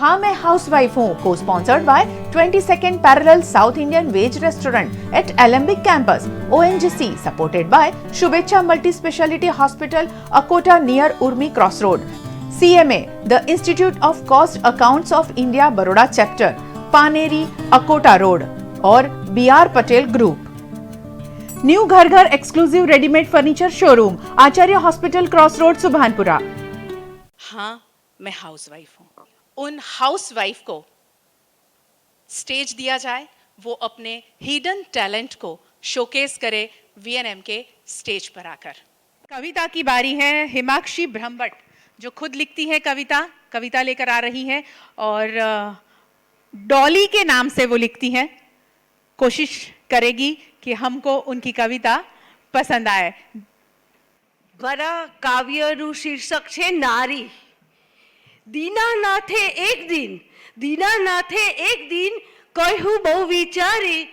हाँ मैं हाउसवाइफ हूँ को sponsored by 22nd parallel south Indian veg restaurant at Alembic campus ONGC supported by Shubhechha multi speciality hospital Akota near Urmi cross road CMA the institute of cost accounts of India Baroda chapter Paneri Akota road और BR Patel group. New Ghar Ghar exclusive readymade furniture showroom Acharya hospital cross road Subhanpura. हाँ मैं housewife हूँ। उन housewife को stage दिया जाए, वो अपने हिडन टैलेंट को शोकेस करे VNM के स्टेज पर आकर। कविता की बारी है। हिमाक्षी ब्रह्मभट्ट जो खुद लिखती है कविता लेकर आ रही है और डॉली के नाम से वो लिखती है। कोशिश करेगी कि हमको उनकी कविता पसंद आए। મારા કાવ્યનું શીર્ષક છે નારી। દીનાનાથે એક દિન કહ્યું બહુ વિચારી,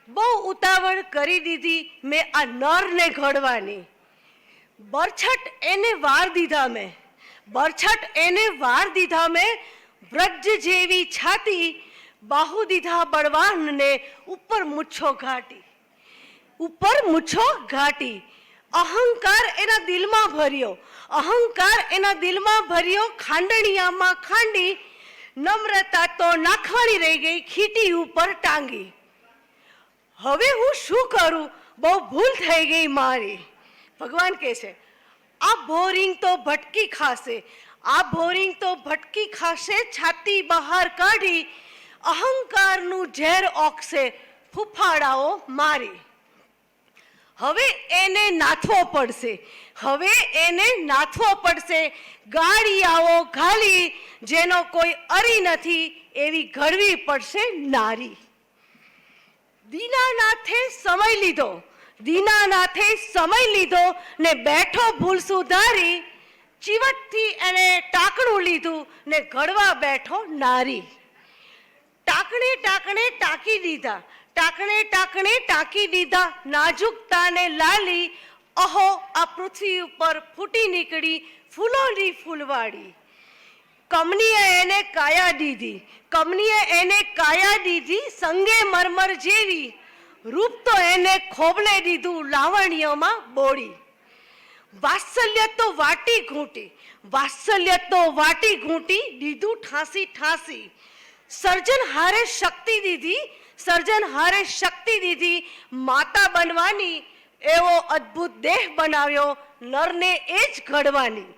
બહુ ઉતાવળ કરી દીધી મેં આ નરને ઘડવાની। બરછટ એને વાર દીધા મેં વ્રજ જેવી છાતી, બાહુ દીધા બળવાનને ઉપર મૂછો ઘાટી। અહંકાર એના દિલમાં ભર્યો ખાંડણિયામાં ખાંડી, નમ્રતા તો નાખવાની રહી ગઈ ખીટી ઉપર ટાંગી। હવે હું શું કરું, બહુ ભૂલ થઈ ગઈ મારી। ભગવાન કહે છે આ બોરિંગ તો ભટકી ખાશે છાતી બહાર કાઢી, અહંકારનું ઝેર ઓકસે ફૂફાડાઓ મારી। હવે એને નાથવો પડશે ગાળિયાઓ ઘાલી, જેનો કોઈ અરી નથી એવી ઘડવી પડશે નારી। દીનાનાથે સમય લીધો ને બેઠો ભૂલ સુધારી, ચીવટથી એને ટાંકણું લીધું ને ઘડવા બેઠો નારી। ટાંકણે ટાંકી દીધા નાજુકતાને લાલી, અહો આ પૃથ્વી ઉપર ફૂટી નીકળી ફૂલોની ફૂલવાડી। કમનીએ એને કાયા દીધી સંગે મરમર જેવી, રૂપ તો એને ખોબલે દીધું લાવણ્યમાં બોળી। વાત્સલ્ય તો વાટી ઘૂંટી દીધું ઠાંસી। સર્જનહારે શક્તિ દીધી માતા બનવાની, એવો અદ્ભુત દેહ બનાવ્યો નરને એ જ ઘડવાની।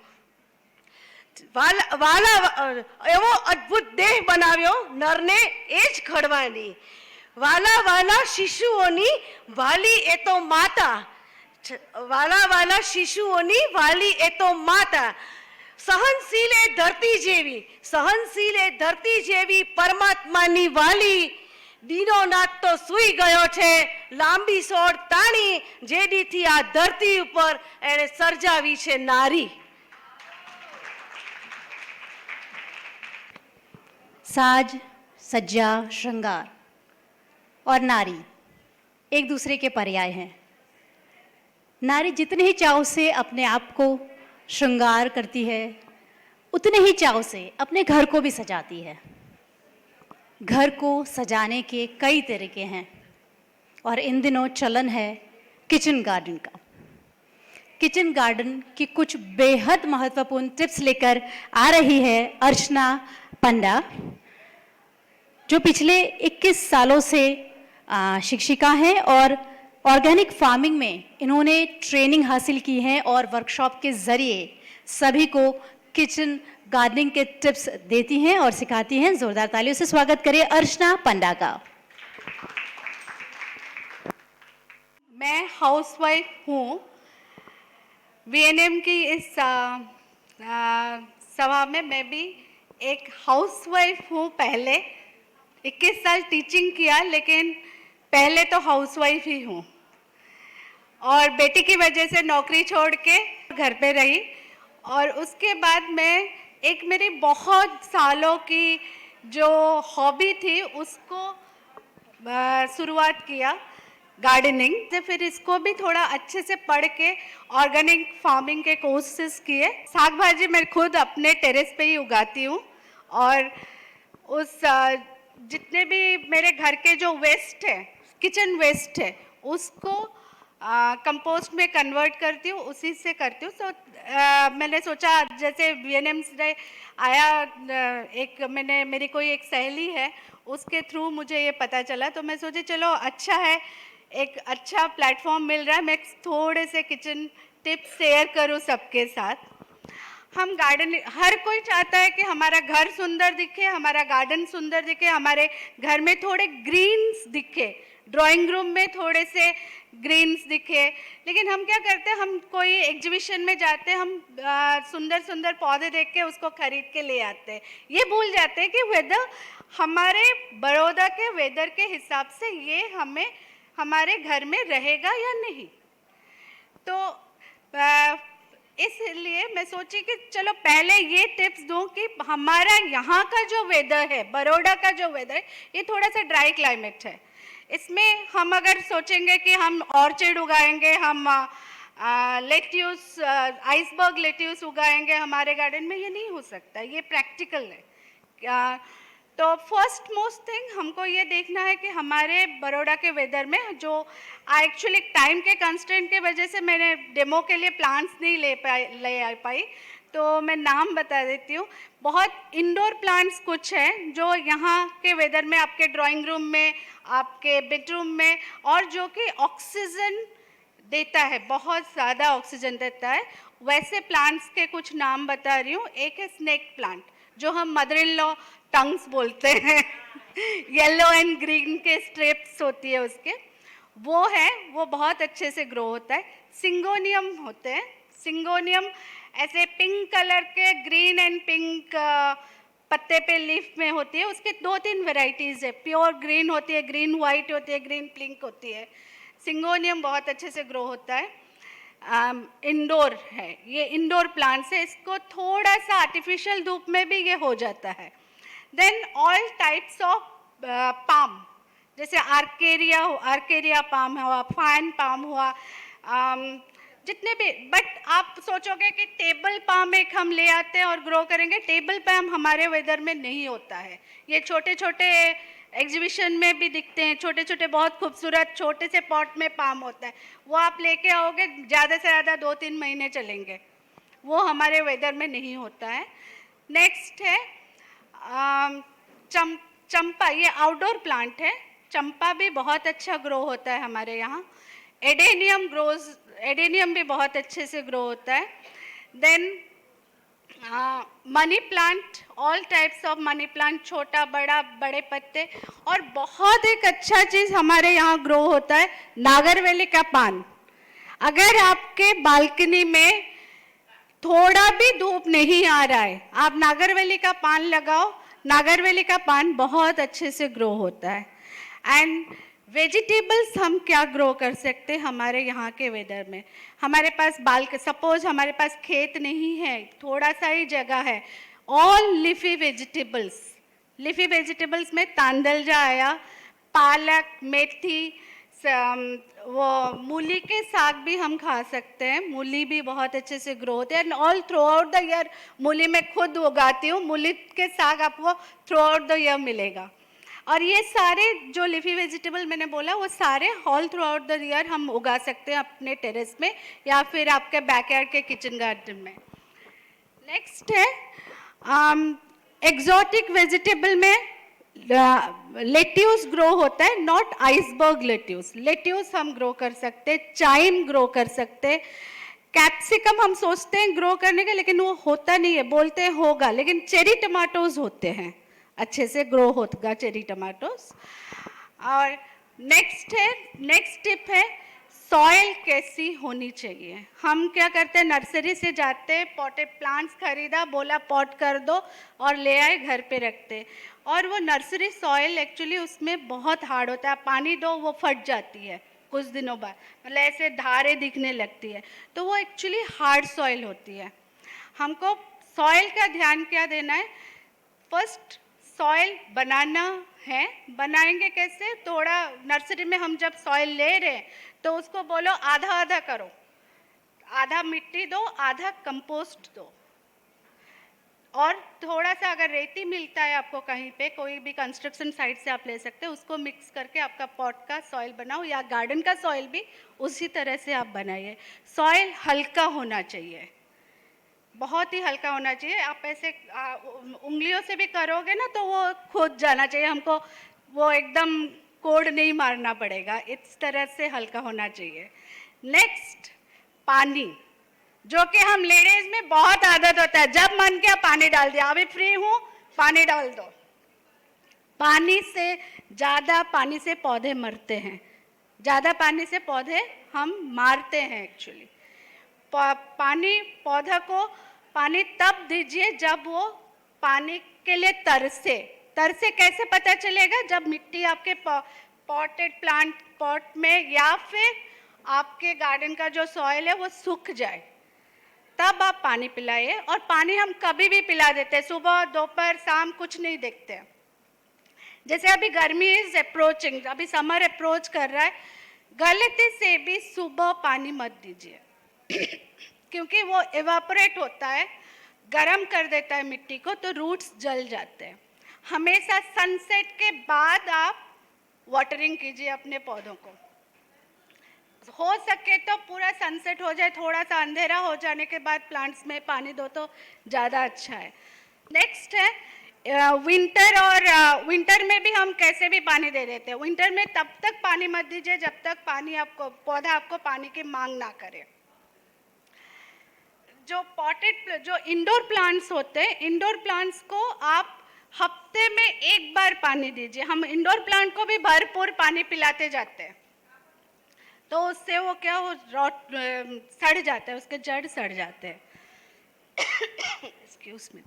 વાલા શિશુઓની વાલી એ તો માતા। સહનશીલ એ ધરતી જેવી પરમાત્માની વાલી। દીનોનાથ તો સૂઈ ગયો છે લાંબી સોડ તાણી, જેદીથી આ ધરતી ઉપર એણે સર્જાવી છે નારી। साज, सज्जा, श्रृंगार और नारी एक दूसरे के पर्याय हैं। नारी जितने ही चाव से अपने आप को श्रृंगार करती है, उतने ही चाव से अपने घर को भी सजाती है। घर को सजाने के कई तरीके हैं और इन दिनों चलन है किचन गार्डन का। किचन गार्डन की कुछ बेहद महत्वपूर्ण टिप्स लेकर आ रही है अर्चना पंडा, जो पिछले 21 सालों से शिक्षिका हैं और ऑर्गेनिक फार्मिंग में इन्होंने ट्रेनिंग हासिल की है और वर्कशॉप के ज़रिए सभी को किचन गार्डनिंग के टिप्स देती हैं और सिखाती हैं। जोरदार तालियों से स्वागत करें अर्चना पंडा का। मैं हाउसवाइफ हूँ। VNM की इस सभा में मैं भी एक हाउसवाइफ हूँ। पहले 21 साल टीचिंग किया, लेकिन पहले तो हाउसवाइफ ही हूँ और बेटी की वजह से नौकरी छोड़ के घर पे रही। और उसके बाद मैं एक मेरी बहुत सालों की जो हॉबी थी उसको शुरुआत किया गार्डनिंग से। फिर इसको भी थोड़ा अच्छे से पढ़ के ऑर्गेनिक फार्मिंग के कोर्सेज किए। साग भाजी मैं खुद अपने टेरेस पे ही उगाती हूँ और उस जितने भी मेरे घर के जो वेस्ट है, किचन वेस्ट है, उसको कंपोस्ट में कन्वर्ट करती हूँ, उसी से करती हूँ। मैंने सोचा जैसे वीएनएम्स डे आया, मेरी कोई एक सहेली है, उसके थ्रू मुझे ये पता चला, तो मैं सोची चलो अच्छा है, एक अच्छा प्लेटफॉर्म मिल रहा है, मैं थोड़े से किचन टिप्स शेयर करूँ सबके साथ। हम गार्डन, हर कोई चाहता है कि हमारा घर सुंदर दिखे, हमारा गार्डन सुंदर दिखे, हमारे घर में थोड़े ग्रीन्स दिखे, ड्राइंग रूम में थोड़े से ग्रीन्स दिखे। लेकिन हम क्या करते हैं, हम कोई एग्जीबिशन में जाते हैं, हम सुंदर सुंदर पौधे देख के उसको खरीद के ले आते हैं। ये भूल जाते हैं कि वेदर, हमारे बड़ौदा के वेदर के हिसाब से ये हमें हमारे घर में रहेगा या नहीं। तो इसलिए मैं सोची कि चलो पहले ये टिप्स दूं कि हमारा यहाँ का जो वेदर है, बड़ौदा का जो वेदर है, ये थोड़ा सा ड्राई क्लाइमेट है। इसमें हम अगर सोचेंगे कि हम ऑर्चिड उगाएंगे, हम लेट्यूस, आइसबर्ग लेट्यूस उगाएंगे हमारे गार्डन में, ये नहीं हो सकता, ये प्रैक्टिकल है। तो फर्स्ट मोस्ट थिंग हमको ये देखना है कि हमारे बड़ौदा के वेदर में जो एक्चुअली टाइम के कंस्ट्रेंट के वजह से मैंने डेमो के लिए प्लांट्स नहीं ले आ पाई, तो मैं नाम बता देती हूँ। बहुत इंडोर प्लांट्स कुछ हैं जो यहाँ के वेदर में आपके ड्राइंग रूम में, आपके बेडरूम में, और जो कि ऑक्सीजन देता है, बहुत ज़्यादा ऑक्सीजन देता है, वैसे प्लांट्स के कुछ नाम बता रही हूँ। एक है स्नेक प्लांट, जो हम मदर इन लॉ टंग्स बोलते हैं येलो एंड ग्रीन के स्ट्रिप्स होती है उसके, वो है, वो बहुत अच्छे से ग्रो होता है। सिंगोनियम होते हैं, सिंगोनियम ऐसे पिंक कलर के, ग्रीन एंड पिंक पत्ते पे लीफ में होती है, उसके 2-3 वेराइटीज़ है। प्योर ग्रीन होती है, ग्रीन वाइट होती है, ग्रीन पिंक होती है। सिंगोनियम बहुत अच्छे से ग्रो होता है, इंडोर है, ये इंडोर प्लांट्स है। इसको थोड़ा सा आर्टिफिशियल धूप में भी ये हो जाता है। Then all types of palm, जैसे आर्केरिया पाम हुआ, फाइन पाम हुआ, जितने भी, बट आप सोचोगे कि टेबल पाम एक हम ले आते हैं और ग्रो करेंगे, टेबल पाम हमारे वेदर में नहीं होता है। ये छोटे छोटे एग्जीबिशन में भी दिखते हैं, छोटे छोटे बहुत खूबसूरत छोटे से पॉट में पाम होता है, वो आप लेके आओगे, ज़्यादा से ज़्यादा 2-3 महीने चलेंगे, वो हमारे वेदर में नहीं होता है। नेक्स्ट है चंपा, ये आउटडोर प्लांट है, चंपा भी बहुत अच्छा ग्रो होता है हमारे यहाँ। एडेनियम भी बहुत अच्छे से ग्रो होता है। Then money plant, all types of money plant, छोटा बड़ा, बड़े पत्ते। और बहुत एक अच्छा चीज़ हमारे यहाँ ग्रो होता है, नागरवेली का पान। अगर आपके बालकनी में थोड़ा भी धूप नहीं आ रहा है, आप नागरवेली का पान लगाओ, नागरवेली का पान बहुत अच्छे से ग्रो होता है। एंड वेजिटेबल्स हम क्या ग्रो कर सकते हैं हमारे यहाँ के वेदर में। हमारे पास सपोज हमारे पास खेत नहीं है, थोड़ा सा ही जगह है, all leafy vegetables, leafy vegetables में तांदलजा आया, पालक, मेथी, वो मूली के साग भी हम खा सकते हैं, मूली भी बहुत अच्छे से ग्रो होते हैं। And all through out the year, मूली मैं खुद उगाती हूँ, मूली के साग आपको थ्रू आउट द ईयर मिलेगा। और ये सारे जो लीफी वेजिटेबल मैंने बोला, वो सारे all through out the year हम उगा सकते हैं अपने टेरेस में या फिर आपके बैकयार्ड के किचन गार्डन में। नेक्स्ट है एग्जॉटिक वेजिटेबल में लेट्यूस ग्रो होता है, नॉट आइसबर्ग लेट्यूस, लेट्यूस हम ग्रो कर सकते, चाइम ग्रो कर सकते, कैप्सिकम हम सोचते हैं ग्रो करने का, लेकिन वो होता नहीं है, बोलते हैं होगा, लेकिन चेरी टमाटोज होते हैं, अच्छे से ग्रो होगा चेरी टमाटोज। और नेक्स्ट टिप है सॉइल कैसी होनी चाहिए। हम क्या करते हैं, नर्सरी से जाते हैं, पॉटेड प्लांट्स खरीदा, बोला पॉट कर दो और ले आए, घर पे रखते, और वो नर्सरी सॉइल एक्चुअली उसमें बहुत हार्ड होता है, पानी दो वो फट जाती है कुछ दिनों बाद, मतलब ऐसे धारें दिखने लगती है, तो वो एक्चुअली हार्ड सॉइल होती है। हमको सॉइल का ध्यान क्या देना है, फर्स्ट सॉइल बनाना है, बनाएंगे कैसे, थोड़ा नर्सरी में हम जब सॉइल ले रहे हैं तो उसको बोलो आधा आधा करो, आधा मिट्टी दो, आधा कंपोस्ट दो, और थोड़ा सा अगर रेती मिलता है आपको कहीं पे, कोई भी कंस्ट्रक्शन साइट से आप ले सकते हैं, उसको मिक्स करके आपका पॉट का सॉइल बनाओ, या गार्डन का सॉइल भी उसी तरह से आप बनाइए। सॉइल हल्का होना चाहिए, बहुत ही हल्का होना चाहिए। आप ऐसे उंगलियों से भी करोगे ना तो वो खोद जाना चाहिए, हमको वो एकदम कोड नहीं मारना पड़ेगा, इस तरह से हल्का होना चाहिए। नेक्स्ट, पानी, जो कि हम लेडीज में बहुत आदत होता है, जब मन किया पानी डाल दिया, अभी फ्री हूँ पानी डाल दो। पानी से ज़्यादा पानी से पौधे मरते हैं, ज़्यादा पानी से पौधे हम मारते हैं एक्चुअली। पानी, पौधा को पानी तब दीजिए जब वो पानी के लिए तरसे। तरसे कैसे पता चलेगा? जब मिट्टी आपके पॉटेड प्लांट पॉट में या फिर आपके गार्डन का जो सॉइल है वो सूख जाए, तब आप पानी पिलाइए। और पानी हम कभी भी पिला देते हैं, सुबह दोपहर शाम कुछ नहीं देखते हैं। जैसे अभी गर्मी इज अप्रोचिंग, अभी समर अप्रोच कर रहा है, गलती से भी सुबह पानी मत दीजिए क्योंकि वो इवापोरेट होता है, गर्म कर देता है मिट्टी को, तो रूट्स जल जाते हैं। हमेशा सनसेट के बाद आप वाटरिंग कीजिए अपने पौधों को। हो सके तो पूरा सनसेट हो जाए, थोड़ा सा अंधेरा हो जाने के बाद प्लांट्स में पानी दो तो ज़्यादा अच्छा है। नेक्स्ट है विंटर, और विंटर में भी हम कैसे भी पानी दे देते हैं। विंटर में तब तक पानी मत दीजिए जब तक पौधा आपको पानी की मांग ना करे। जो इंडोर प्लांट्स होते हैं, इंडोर प्लांट्स को आप हफ्ते में एक बार पानी दीजिए। हम इंडोर प्लांट को भी भरपूर पानी पिलाते जाते हैं, तो उससे वो क्या हो सड़ जाता है, उसके जड़ सड़ जाते हैं। Excuse me.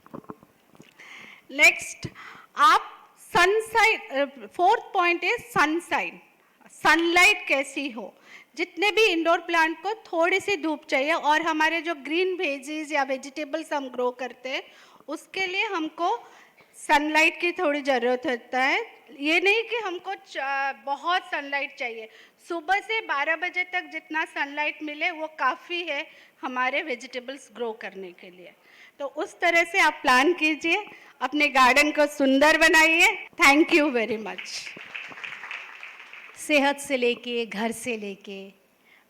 नेक्स्ट, आप sunshine, fourth point is sunshine, sunlight कैसी हो। जितने भी इंडोर प्लांट को थोड़ी सी धूप चाहिए, और हमारे जो ग्रीन वेजीज या वेजिटेबल्स हम ग्रो करते हैं उसके लिए हमको सनलाइट की थोड़ी ज़रूरत होता है। ये नहीं कि हमको बहुत सनलाइट चाहिए, सुबह से 12 बजे तक जितना सनलाइट मिले वो काफ़ी है हमारे वेजिटेबल्स ग्रो करने के लिए। तो उस तरह से आप प्लान कीजिए, अपने गार्डन को सुंदर बनाइए। Thank you very much. सेहत से लेके घर से लेके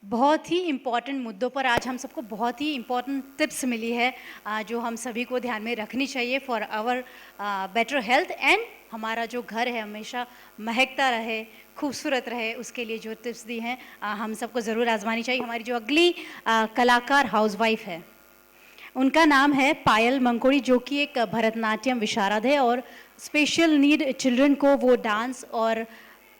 बहुत ही इम्पॉर्टेंट मुद्दों पर आज हम सबको बहुत ही इम्पॉर्टेंट टिप्स मिली है, जो हम सभी को ध्यान में रखनी चाहिए for our better health, and हमारा जो घर है हमेशा महकता रहे, खूबसूरत रहे, उसके लिए जो टिप्स दी हैं हम सबको ज़रूर आजमानी चाहिए। हमारी जो अगली कलाकार हाउसवाइफ है, उनका नाम है पायल मंकोड़ी, जो कि एक भरतनाट्यम विशारद है और स्पेशल नीड चिल्ड्रन को वो डांस और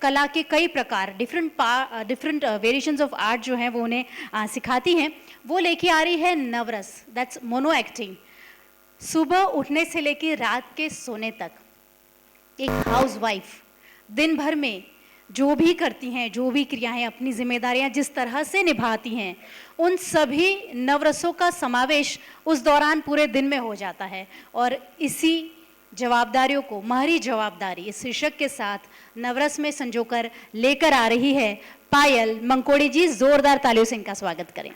कला के कई प्रकार, डिफरेंट वेरिएशंस ऑफ आर्ट जो हैं वो उन्हें सिखाती हैं। वो लेके आ रही है नवरस, दैट्स मोनो एक्टिंग। सुबह उठने से लेके रात के सोने तक एक हाउसवाइफ दिन भर में जो भी करती हैं, जो भी क्रियाएं, अपनी जिम्मेदारियां जिस तरह से निभाती हैं, उन सभी नवरसों का समावेश उस दौरान पूरे दिन में हो जाता है। और इसी जवाबदारियों को, महरी जवाबदारी, इस शीर्षक के साथ नवरस में संजोकर लेकर आ रही है पायल मंकोड़ी जी। जोरदार तालियों से इनका स्वागत करें।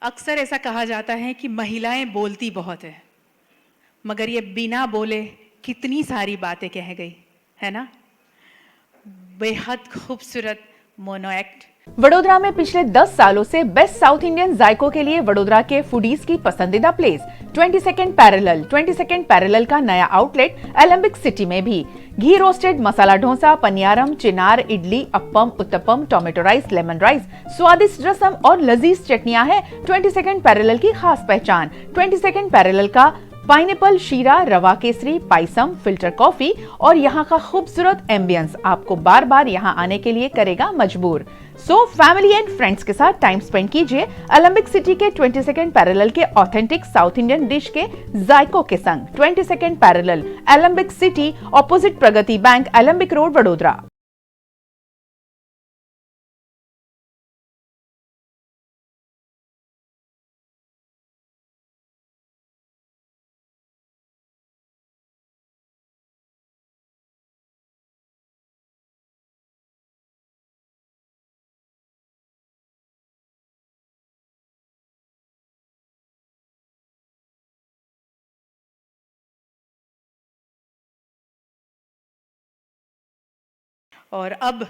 अक्सर ऐसा कहा जाता है कि महिलाएं बोलती बहुत है, मगर ये बिना बोले कितनी सारी बातें कह गई, है ना। बेहद खूबसूरत मोनो एक्ट। वडोदरा में पिछले 10 सालों से बेस्ट साउथ इंडियन जायकों के लिए वडोदरा के फूडीज की पसंदीदा प्लेस 22nd पैरेलल का नया आउटलेट एलेम्बिक सिटी में भी। घी रोस्टेड मसाला डोसा, पनियारम, चिनार, idli, appam, uttapam, tomato rice, lemon rice, स्वादिष्ट रसम और लजीज चटनियां हैं 22nd पैरेलल की खास पहचान। 22nd पैरेलल का पाइनएप्पल शीरा, रवा केसरी, पाइसम, फिल्टर कॉफी और यहाँ का खूबसूरत एम्बियंस आपको बार बार यहाँ आने के लिए करेगा मजबूर। सो फैमिली एंड फ्रेंड्स के साथ टाइम स्पेंड कीजिए एलेम्बिक सिटी के 22nd पैरेलल के ऑथेंटिक साउथ इंडियन डिश के जायकों के संग। 22nd parallel, Alembic city, opposite Pragati bank, Alembic road, Vadodara. और अब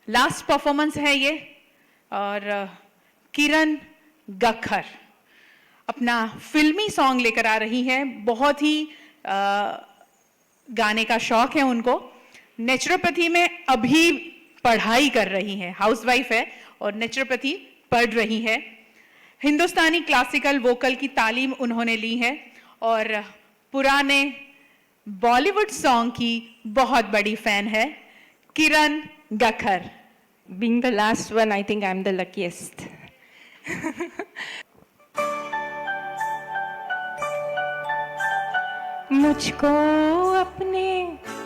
लास्ट परफॉर्मेंस है ये, और किरण गखर अपना फिल्मी सॉन्ग लेकर आ रही है। बहुत ही गाने का शौक है उनको। नेचुरोपैथी में अभी पढ़ाई कर रही है, हाउसवाइफ है और नेचुरोपैथी पढ़ रही है। हिंदुस्तानी क्लासिकल वोकल की तालीम उन्होंने ली है और पुराने बॉलीवुड सॉन्ग की बहुत बड़ी फैन है किरण Gakhar. Being the last one, I think I'm the luckiest. मुझको अपने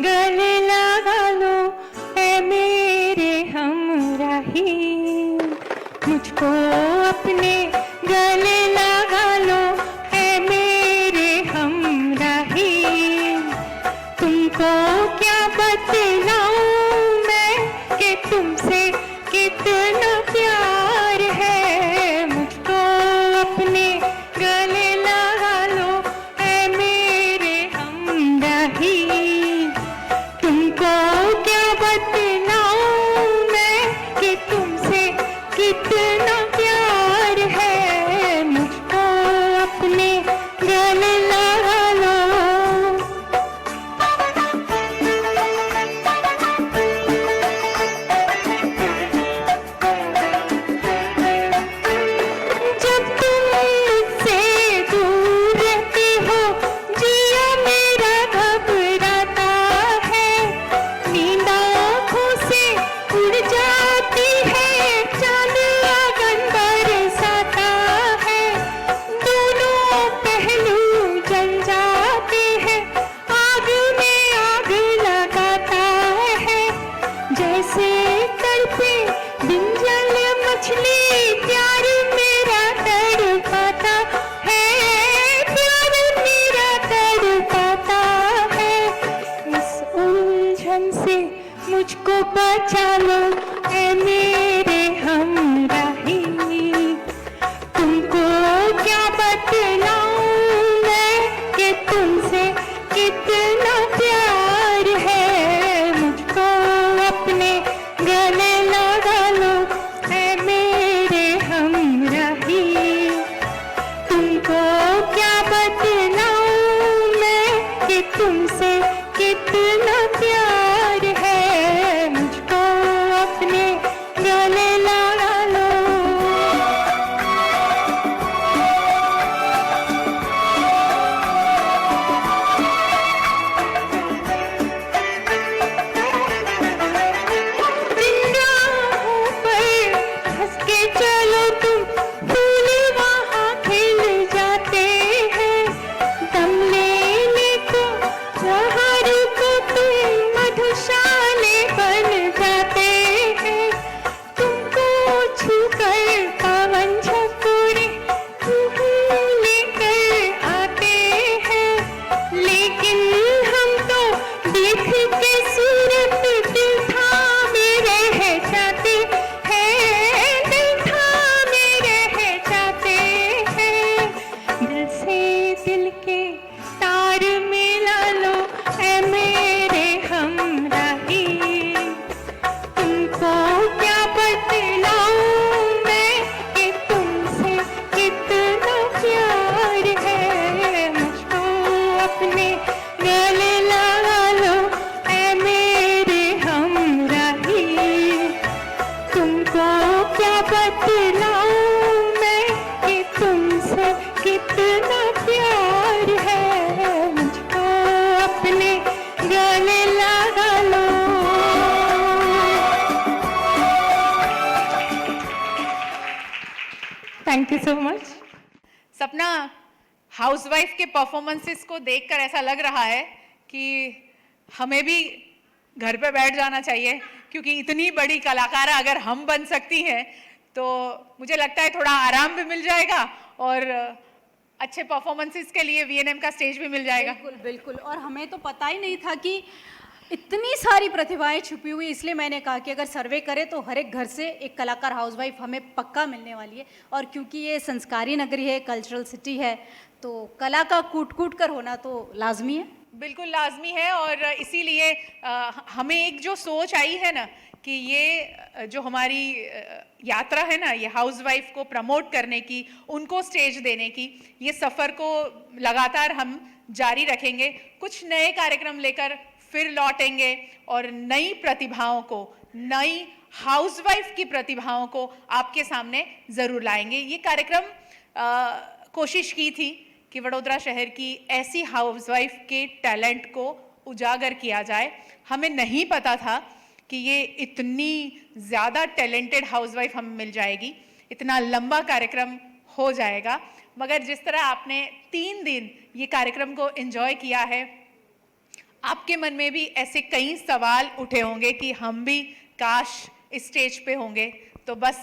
गले लगा लो ऐ मेरे हमराही, मुझको अपने गले लगा लो ऐ मेरे हमराही। तुमको क्या बतलाऊं कि तुमसे कितना प्यार है, मुझको अपने गले लगा लो ऐ मेरे हमराही। तुमको क्या बतलाऊं मैं कि तुमसे कितना प्यार है, मुझको अपने गले लगा लो। मुझको बचा लो ऐ मेरे हमराही। तुमको क्या बतलाऊं मैं कि तुमसे कितना प्यार है, मुझको अपने गले लगा लो ऐ मेरे हमराही। तुमको क्या बतलाऊं मैं कि तुमसे कितना प्यार है, मुझको अपने गले लगा लो। Thank you so much. सपना, हाउसवाइफ के परफॉर्मेंसेस को देखकर ऐसा लग रहा है कि हमें भी घर पे बैठ जाना चाहिए, क्योंकि इतनी बड़ी कलाकार अगर हम बन सकती हैं तो मुझे लगता है थोड़ा आराम भी मिल जाएगा और अच्छे परफॉर्मेंसेस के लिए वीएनएम का स्टेज भी मिल जाएगा। बिल्कुल बिल्कुल। और हमें तो पता ही नहीं था कि इतनी सारी प्रतिभाएं छुपी हुई, इसलिए मैंने कहा कि अगर सर्वे करें तो हर एक घर से एक कलाकार हाउसवाइफ हमें पक्का मिलने वाली है। और क्योंकि ये संस्कारी नगरी है, कल्चरल सिटी है, तो कला का कूट कूट कर होना तो लाजमी है। बिल्कुल लाजमी है। और इसीलिए हमें एक जो सोच आई है ना कि ये जो हमारी यात्रा है ना, ये हाउसवाइफ को प्रमोट करने की, उनको स्टेज देने की, ये सफ़र को लगातार हम जारी रखेंगे। कुछ नए कार्यक्रम लेकर फिर लौटेंगे और नई प्रतिभाओं को, नई हाउसवाइफ की प्रतिभाओं को आपके सामने ज़रूर लाएंगे। ये कार्यक्रम कोशिश की थी कि वडोदरा शहर की ऐसी हाउसवाइफ के टैलेंट को उजागर किया जाए। हमें नहीं पता था कि ये इतनी ज़्यादा टैलेंटेड हाउसवाइफ हमें मिल जाएगी, इतना लंबा कार्यक्रम हो जाएगा। मगर जिस तरह आपने 3 दिन ये कार्यक्रम को एंजॉय किया है, आपके मन में भी ऐसे कई सवाल उठे होंगे कि हम भी काश इस स्टेज पे होंगे। तो बस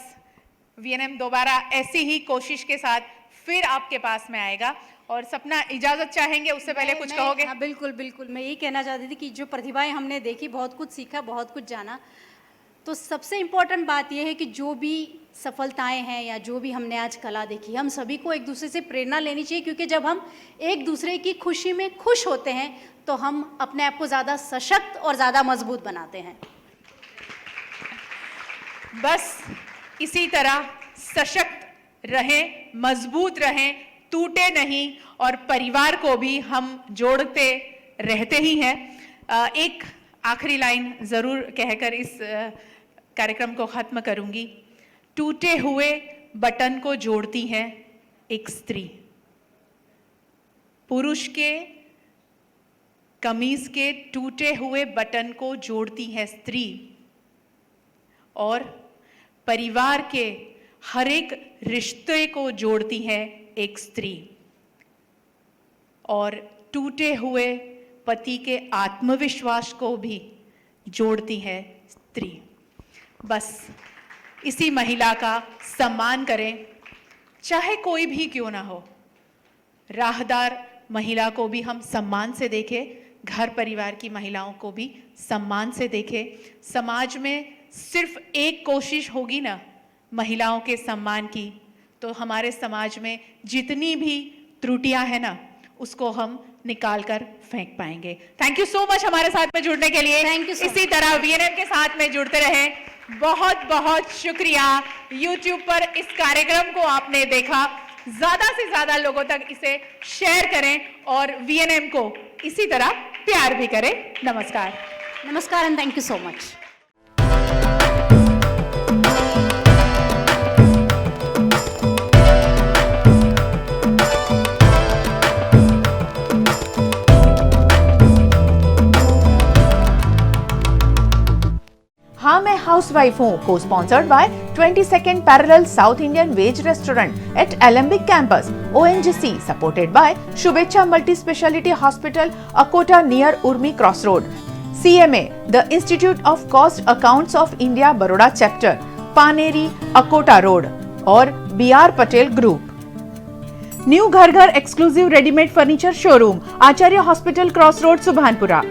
वीएनएम दोबारा ऐसी ही कोशिश के साथ फिर आपके पास में आएगा। और सपना, इजाजत चाहेंगे उससे पहले कुछ कहोगे? हाँ, बिल्कुल बिल्कुल। मैं यही कहना चाहती थी कि जो प्रतिभाएं हमने देखी, बहुत कुछ सीखा, बहुत कुछ जाना। तो सबसे इम्पोर्टेंट बात यह है कि जो भी सफलताएं हैं या जो भी हमने आज कला देखी, हम सभी को एक दूसरे से प्रेरणा लेनी चाहिए, क्योंकि जब हम एक दूसरे की खुशी में खुश होते हैं तो हम अपने आप को ज़्यादा सशक्त और ज़्यादा मजबूत बनाते हैं। बस इसी तरह सशक्त रहें, मजबूत रहें, टूटे नहीं, और परिवार को भी हम जोड़ते रहते ही हैं। एक आखिरी लाइन ज़रूर कहकर इस कार्यक्रम को ख़त्म करूंगी। टूटे हुए बटन को जोड़ती है एक स्त्री, पुरुष के कमीज के टूटे हुए बटन को जोड़ती है स्त्री, और परिवार के हर एक रिश्ते को जोड़ती है एक स्त्री, और टूटे हुए पति के आत्मविश्वास को भी जोड़ती है स्त्री। बस इसी महिला का सम्मान करें, चाहे कोई भी क्यों ना हो। राहदार महिला को भी हम सम्मान से देखें, घर परिवार की महिलाओं को भी सम्मान से देखें। समाज में सिर्फ एक कोशिश होगी ना महिलाओं के सम्मान की, तो हमारे समाज में जितनी भी त्रुटियां हैं ना, उसको हम निकाल कर फेंक पाएंगे। थैंक यू सो मच हमारे साथ में जुड़ने के लिए। Thank you so इसी तरह वीएनएम के साथ में जुड़ते रहें। बहुत बहुत शुक्रिया। यूट्यूब पर इस कार्यक्रम को आपने देखा, ज्यादा से ज्यादा लोगों तक इसे शेयर करें और वीएनएम को इसी तरह प्यार भी करें। नमस्कार। नमस्कार and thank you so much. हाँ मैं हाउसवाइफ हूँ को sponsored by 22nd parallel south Indian veg restaurant at Alembic campus, ONGC supported by Shubhechha multi speciality hospital, Akota near Urmi cross road, CMA the institute of cost accounts of India Baroda chapter, Paneri Akota road, और BR Patel group. New Ghar exclusive readymade furniture showroom, Acharya hospital cross road, Subhanpura.